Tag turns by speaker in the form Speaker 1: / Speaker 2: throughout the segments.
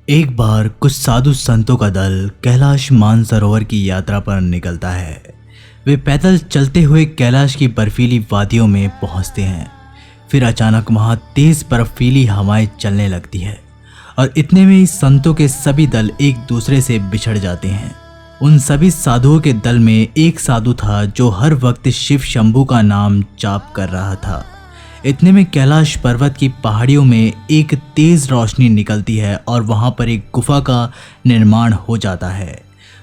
Speaker 1: एक बार कुछ साधु संतों का दल कैलाश मानसरोवर की यात्रा पर निकलता है। वे पैदल चलते हुए कैलाश की बर्फीली वादियों में पहुंचते हैं। फिर अचानक वहां तेज बर्फीली हवाएं चलने लगती है और इतने में ही संतों के सभी दल एक दूसरे से बिछड़ जाते हैं। उन सभी साधुओं के दल में एक साधु था जो हर वक्त शिव शंभू का नाम जाप कर रहा था। इतने में कैलाश पर्वत की पहाड़ियों में एक तेज रोशनी निकलती है और वहां पर एक गुफा का निर्माण हो जाता है।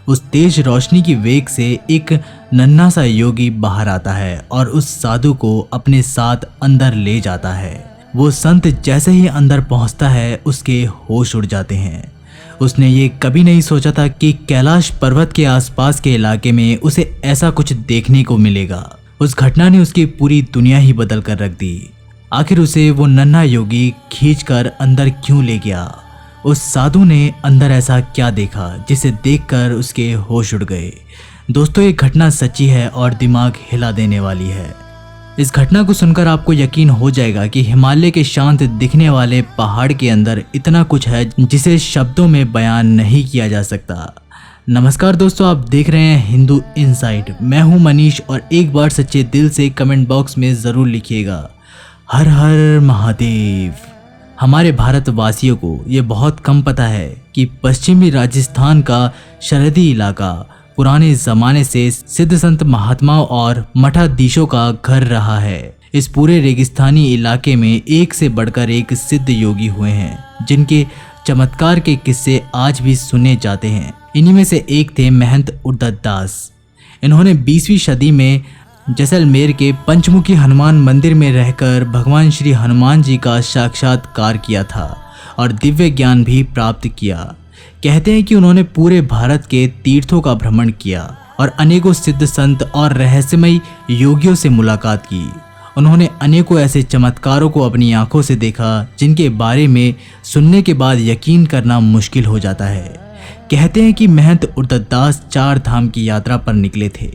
Speaker 1: उस तेज रोशनी की वेग से एक नन्हा सा योगी बाहर आता है और उस साधु को अपने साथ अंदर ले जाता है। वो संत जैसे ही अंदर पहुंचता है उसके होश उड़ जाते हैं। उसने ये कभी नहीं सोचा था कि कैलाश पर्वत के आसपास के इलाके में उसे ऐसा कुछ देखने को मिलेगा। उस घटना ने उसकी पूरी दुनिया ही बदल कर रख दी। आखिर उसे वो नन्हा योगी खींचकर अंदर क्यों ले गया? उस साधु ने अंदर ऐसा क्या देखा जिसे देखकर उसके होश उड़ गए? दोस्तों, ये घटना सच्ची है और दिमाग हिला देने वाली है। इस घटना को सुनकर आपको यकीन हो जाएगा कि हिमालय के शांत दिखने वाले पहाड़ के अंदर इतना कुछ है जिसे शब्दों में बयान नहीं किया जा सकता। नमस्कार दोस्तों, आप देख रहे हैं हिंदू इनसाइट। मैं हूं मनीष और एक बार सच्चे दिल से कमेंट बॉक्स में ज़रूर लिखिएगा, हर हर महादेव। हमारे भारतवासियों को ये बहुत कम पता है कि पश्चिमी राजस्थान का सरहदी इलाका पुराने ज़माने से सिद्ध संत महात्माओं और मठाधीशों का घर रहा है। इस पूरे रेगिस्तानी इलाके में एक से बढ़कर एक सिद्ध योगी हुए हैं जिनके चमत्कार के किस्से आज भी सुने जाते हैं। इन्हीं में से एक थे महंत उद्दत दास। इन्होंने 20वीं सदी में जैसलमेर के पंचमुखी हनुमान मंदिर में रहकर भगवान श्री हनुमान जी का साक्षात्कार किया था और दिव्य ज्ञान भी प्राप्त किया। कहते हैं कि उन्होंने पूरे भारत के तीर्थों का भ्रमण किया और अनेकों सिद्ध संत और रहस्यमयी योगियों से मुलाकात की। उन्होंने अनेकों ऐसे चमत्कारों को अपनी आंखों से देखा जिनके बारे में सुनने के बाद यकीन करना मुश्किल हो जाता है। कहते हैं कि महंत उद्दत दास 4 धाम की यात्रा पर निकले थे।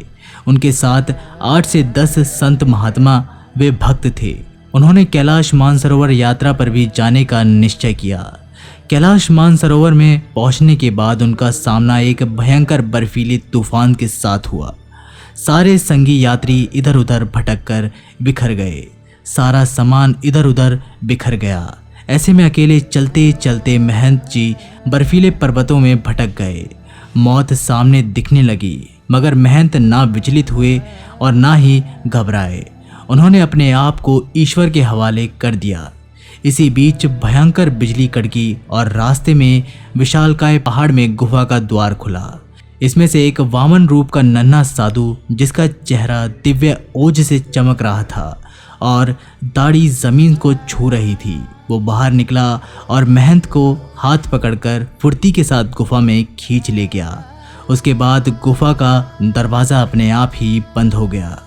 Speaker 1: उनके साथ 8 से 10 संत महात्मा वे भक्त थे। उन्होंने कैलाश मानसरोवर यात्रा पर भी जाने का निश्चय किया। कैलाश मानसरोवर में पहुंचने के बाद उनका सामना एक भयंकर बर्फीले तूफान के साथ हुआ। सारे संगी यात्री इधर उधर भटक कर बिखर गए। सारा सामान इधर उधर बिखर गया। ऐसे में अकेले चलते चलते महंत जी बर्फीले पर्वतों में भटक गए। मौत सामने दिखने लगी, मगर महंत ना विचलित हुए और ना ही घबराए। उन्होंने अपने आप को ईश्वर के हवाले कर दिया। इसी बीच भयंकर बिजली कड़की और रास्ते में विशालकाय पहाड़ में गुफा का द्वार खुला। इसमें से एक वामन रूप का नन्हा साधु, जिसका चेहरा दिव्य ओज से चमक रहा था और दाढ़ी जमीन को छू रही थी, वो बाहर निकला और महंत को हाथ पकड़कर फुर्ती के साथ गुफा में खींच ले गया। उसके बाद गुफा का दरवाज़ा अपने आप ही बंद हो गया।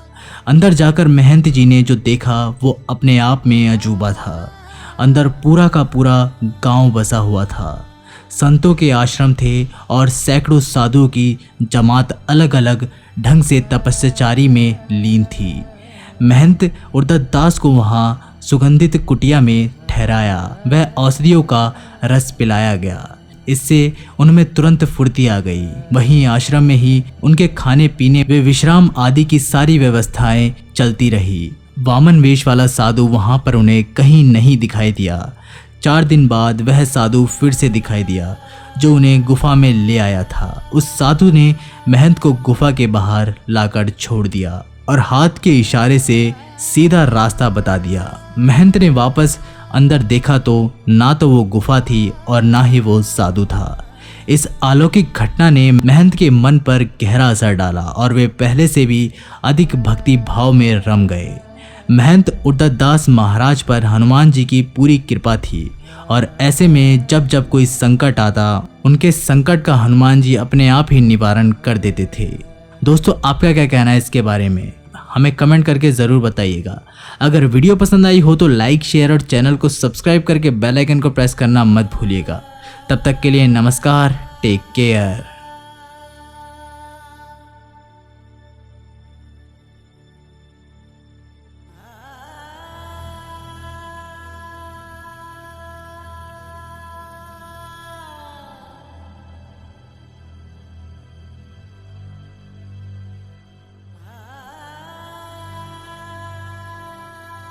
Speaker 1: अंदर जाकर महंत जी ने जो देखा वो अपने आप में अजूबा था। अंदर पूरा का पूरा गांव बसा हुआ था। संतों के आश्रम थे और सैकड़ों साधुओं की जमात अलग अलग ढंग से तपस्याचारी में लीन थी। महंत उद्दत दास को वहाँ सुगंधित कुटिया में ठहराया। वह औषधियों का रस पिलाया गया। इससे उनमें तुरंत फुर्ती आ गई। वहीं आश्रम में ही उनके खाने पीने व विश्राम आदि की सारी व्यवस्थाएं चलती रही। वामन वेश वाला साधु वहां पर उन्हें कहीं नहीं दिखाई दिया। 4 दिन बाद वह साधु फिर से दिखाई दिया जो उन्हें गुफा में ले आया था। उस साधु ने महंत को गुफा के बाहर लाकर छोड़ दिया और हाथ के इशारे से सीधा रास्ता बता दिया। महंत ने वापस अंदर देखा तो ना तो वो गुफा थी और ना ही वो साधु था। इस अलौकिक घटना ने महंत के मन पर गहरा असर डाला और वे पहले से भी अधिक भक्ति भाव में रम गए। महंत उद्दत दास महाराज पर हनुमान जी की पूरी कृपा थी और ऐसे में जब जब कोई संकट आता उनके संकट का हनुमान जी अपने आप ही निवारण कर देते थे। दोस्तों, आपका क्या कहना है इसके बारे में? हमें कमेंट करके ज़रूर बताइएगा। अगर वीडियो पसंद आई हो तो लाइक, शेयर और चैनल को सब्सक्राइब करके बेल आइकन को प्रेस करना मत भूलिएगा। तब तक के लिए नमस्कार, टेक केयर।